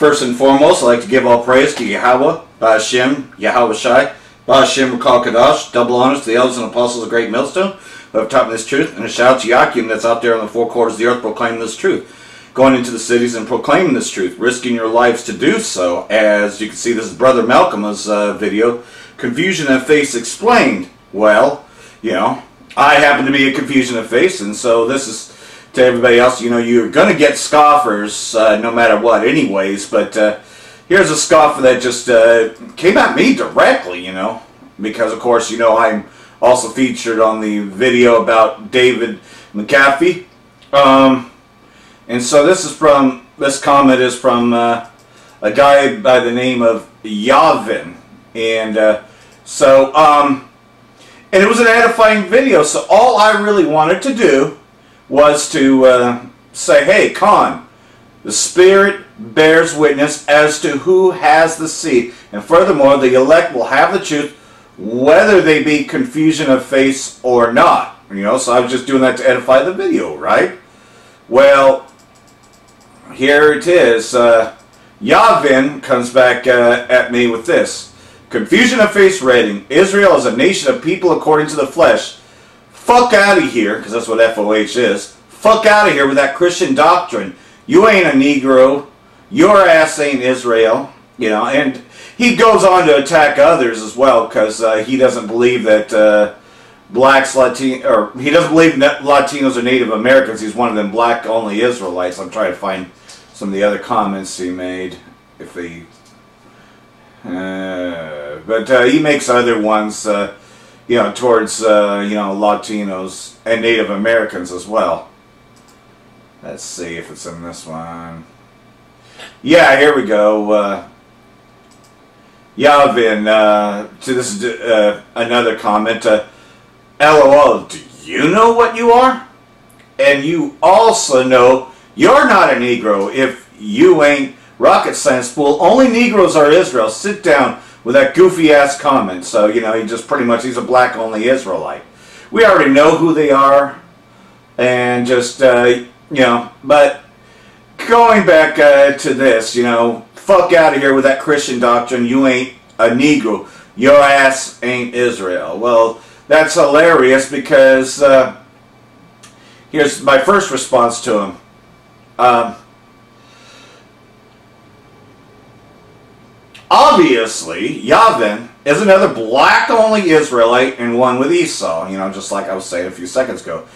First and foremost, I'd like to give all praise to Yahweh, Ba'ashem, Yahweh Shai, Ba'ashem Rakal Kadash, double honors to the elders and apostles of Great Millstone who have taught me this truth, and a shout out to Yakim that's out there on the four quarters of the earth proclaiming this truth, going into the cities and proclaiming this truth, risking your lives to do so. As you can see, this is Brother Malcolm's video, Confusion of Face Explained. Well, you know, I happen to be a confusion of face, and so this is to everybody else. You know, you're going to get scoffers no matter what anyways, but here's a scoffer that just came at me directly, you know, because of course, you know, I'm also featured on the video about David McAfee. And so this comment is from a guy by the name of Yavin. And and it was an edifying video, so all I really wanted to do was to say, hey, Khan, the Spirit bears witness as to who has the seed, and furthermore, the elect will have the truth, whether they be confusion of face or not. You know, so I was just doing that to edify the video, right? Well, here it is. Yavin comes back at me with this. Confusion of face rating. Israel is a nation of people according to the flesh. Fuck out of here, because that's what FOH is. Fuck out of here with that Christian doctrine. You ain't a Negro. Your ass ain't Israel. You know, and he goes on to attack others as well, because he doesn't believe that blacks, he doesn't believe that Latinos are Native Americans. He's one of them black-only Israelites. I'm trying to find some of the other comments he made. If he... but he makes other ones, you know, towards, you know, Latinos and Native Americans as well. Let's see if it's in this one. Yeah, here we go. Yavin, this is another comment. LOL, do you know what you are? And you also know you're not a Negro if you ain't rocket science fool. Only Negroes are Israel. Sit down with that goofy ass comment. So, you know, he just pretty much, he's a black only Israelite. We already know who they are. And just, you know, but going back to this, you know, fuck out of here with that Christian doctrine. You ain't a Negro. Your ass ain't Israel. Well, that's hilarious because here's my first response to him. Obviously, Yavin is another black-only Israelite and one with Esau, you know, just like I was saying a few seconds ago.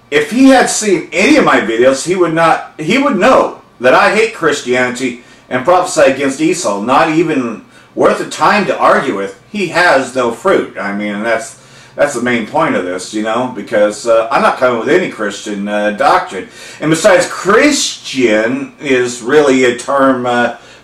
If he had seen any of my videos, he would know that I hate Christianity and prophesy against Esau, not even worth the time to argue with. He has no fruit. I mean, that's the main point of this, you know, because I'm not coming with any Christian doctrine. And besides, Christian is really a term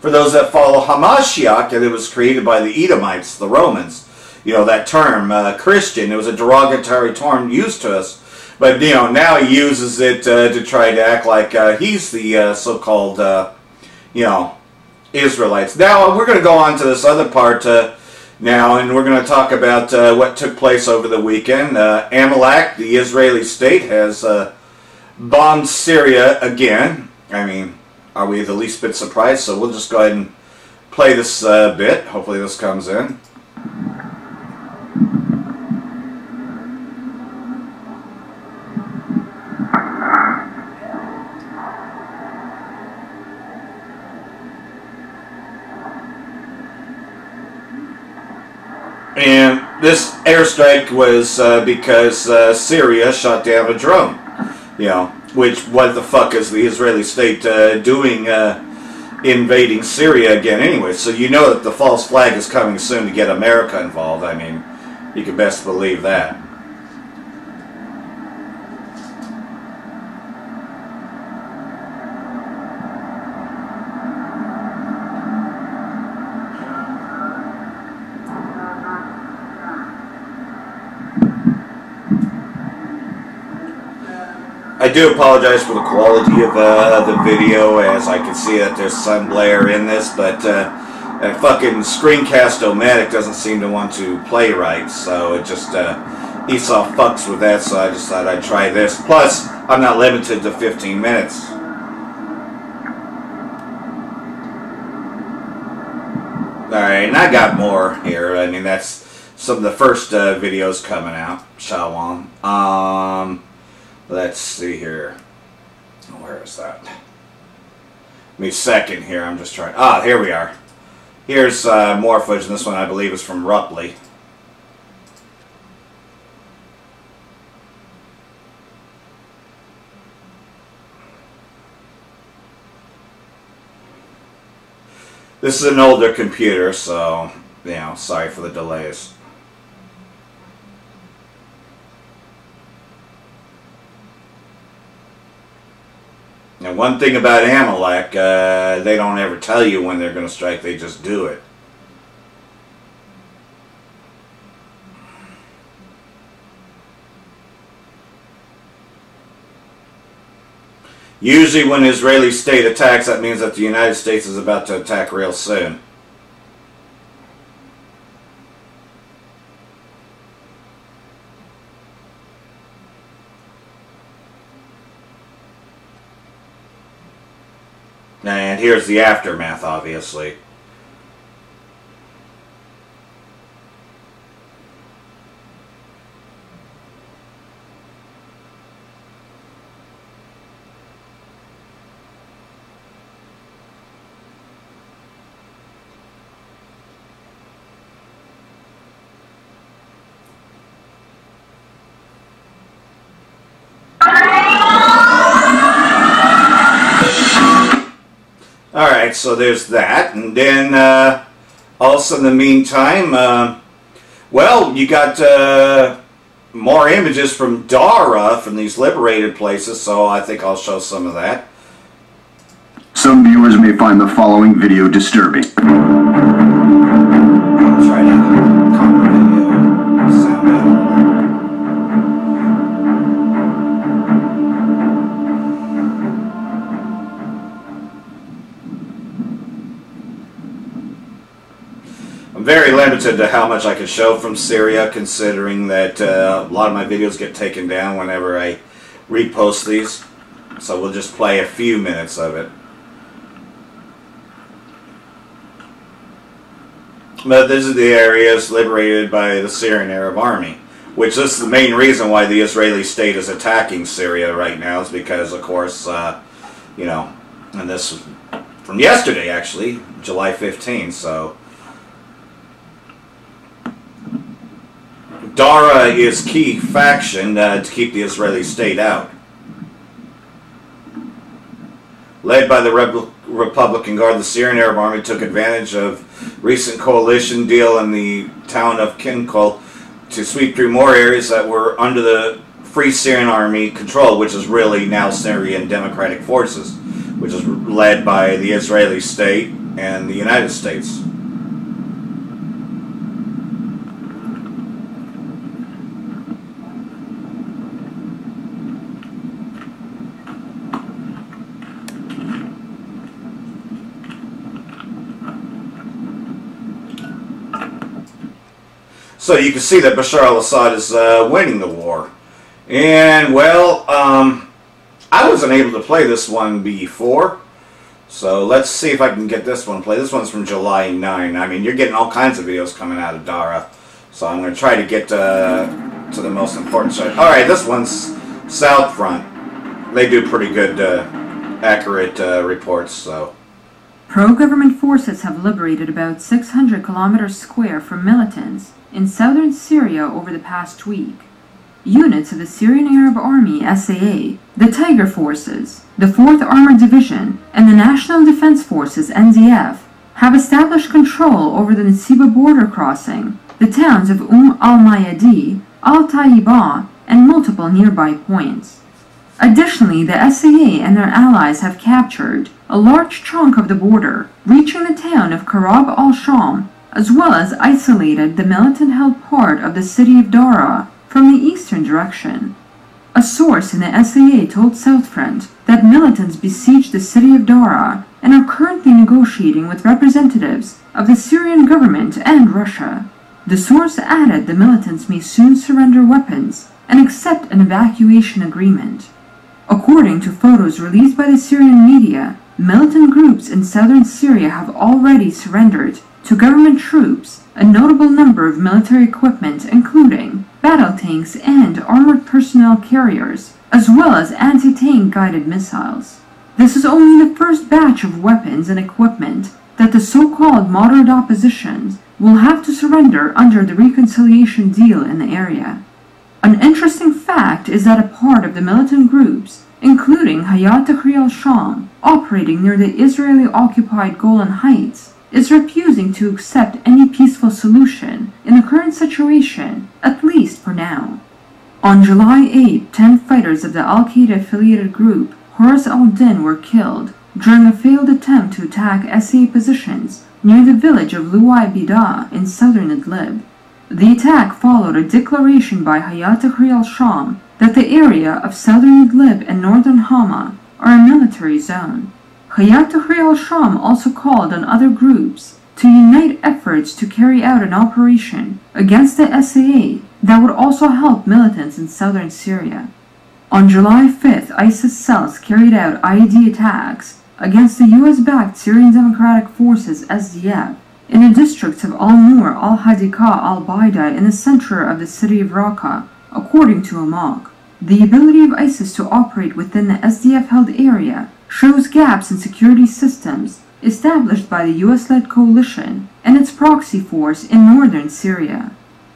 for those that follow Hamashiach, and it was created by the Edomites, the Romans. You know, that term, Christian, it was a derogatory term used to us. But, you know, now he uses it to try to act like he's the so-called, you know, Israelites. Now, we're going to go on to this other part now, and we're going to talk about what took place over the weekend. Amalek, the Israeli state, has bombed Syria again. I mean, are we the least bit surprised? So we'll just go ahead and play this bit. Hopefully this comes in. And this airstrike was because Syria shot down a drone. You know, which, what the fuck is the Israeli state doing invading Syria again anyway? So you know that the false flag is coming soon to get America involved. I mean, you can best believe that. I do apologize for the quality of the video, as I can see that there's sun glare in this, but that fucking Screencast-O-Matic doesn't seem to want to play right, so it just, Esau fucks with that, so I just thought I'd try this. Plus, I'm not limited to 15 minutes. Alright, and I got more here. I mean, that's some of the first videos coming out. Shalom. Let's see here. Where is that? Give me a second here. I'm just trying. Ah, here we are. Here's more footage. This one, I believe, is from Rupley. This is an older computer, so, you know, sorry for the delays. Now, one thing about Amalek, they don't ever tell you when they're going to strike, they just do it. Usually when the Israeli state attacks, that means that the United States is about to attack real soon. And here's the aftermath, obviously. Alright, so there's that, and then also in the meantime, well, you got more images from Dara, from these liberated places, so I think I'll show some of that. Some viewers may find the following video disturbing. I'll try to calm the sound down. I'm very limited to how much I can show from Syria, considering that a lot of my videos get taken down whenever I repost these. So we'll just play a few minutes of it. But this is the areas liberated by the Syrian Arab Army, which is the main reason why the Israeli state is attacking Syria right now, is because, of course, you know, and this was from yesterday, actually, July 15th, so Dara is key faction to keep the Israeli state out. Led by the Republican Guard, the Syrian Arab Army took advantage of recent coalition deal in the town of Kinkol to sweep through more areas that were under the Free Syrian Army control, which is really now Syrian Democratic Forces, which is led by the Israeli state and the United States. So you can see that Bashar al-Assad is winning the war. And, well, I wasn't able to play this one before. So let's see if I can get this one played. This one's from July 9. I mean, you're getting all kinds of videos coming out of Dara. So I'm going to try to get to the most important side. Alright, this one's South Front. They do pretty good, accurate reports, so. Pro-government forces have liberated about 600 kilometers square from militants in southern Syria over the past week. Units of the Syrian Arab Army SAA, the Tiger Forces, the 4th Armored Division, and the National Defense Forces NDF have established control over the Nasiba border crossing, the towns of al-Mayadi, al-Tayyibah, and multiple nearby points. Additionally, the SAA and their allies have captured a large chunk of the border, reaching the town of Karab al-Sham, as well as isolated the militant-held part of the city of Dara from the eastern direction. A source in the SAA told South Front that militants besieged the city of Dara and are currently negotiating with representatives of the Syrian government and Russia. The source added the militants may soon surrender weapons and accept an evacuation agreement. According to photos released by the Syrian media, militant groups in southern Syria have already surrendered to government troops a notable number of military equipment, including battle tanks and armored personnel carriers, as well as anti-tank guided missiles. This is only the first batch of weapons and equipment that the so-called moderate opposition will have to surrender under the reconciliation deal in the area. An interesting fact is that a part of the militant groups, including Hayat Tahrir al-Sham, operating near the Israeli-occupied Golan Heights, is refusing to accept any peaceful solution in the current situation, at least for now. On July 8, 10 fighters of the al-Qaeda-affiliated group Horus al-Din were killed during a failed attempt to attack SAA positions near the village of Luwai Bida in southern Idlib. The attack followed a declaration by Hayat Tahrir al-Sham that the area of southern Idlib and northern Hama are a military zone. Hayat Tahrir al-Sham also called on other groups to unite efforts to carry out an operation against the SAA that would also help militants in southern Syria. On July 5th, ISIS cells carried out IED attacks against the US-backed Syrian Democratic Forces SDF in the districts of Al-Nur, Al-Hadika, Al-Baida in the center of the city of Raqqa, according to Amaq. The ability of ISIS to operate within the SDF-held area shows gaps in security systems established by the US-led coalition and its proxy force in northern Syria.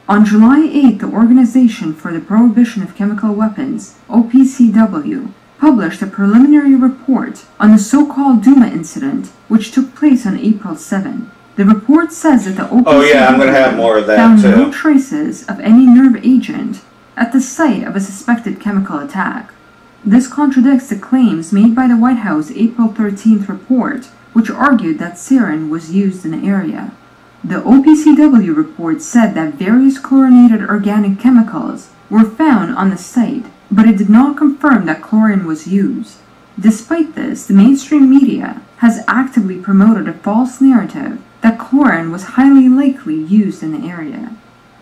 On July 8, the Organization for the Prohibition of Chemical Weapons, OPCW, published a preliminary report on the so-called Duma incident, which took place on April 7. The report says that the OPCW found no traces of any nerve agent at the site of a suspected chemical attack. This contradicts the claims made by the White House April 13th report, which argued that sarin was used in the area. The OPCW report said that various chlorinated organic chemicals were found on the site, but it did not confirm that chlorine was used. Despite this, the mainstream media has actively promoted a false narrative that chlorine was highly likely used in the area.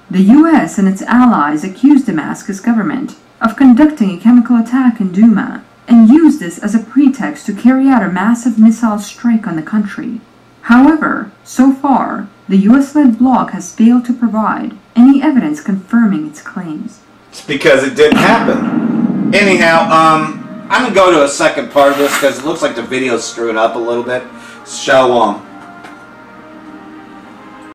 The US and its allies accused the Damascus government of conducting a chemical attack in Duma and used this as a pretext to carry out a massive missile strike on the country. However, so far, the US-led bloc has failed to provide any evidence confirming its claims. It's because it didn't happen. Anyhow, I'm going to go to a second part of this because it looks like the video's screwing up a little bit. Shalom.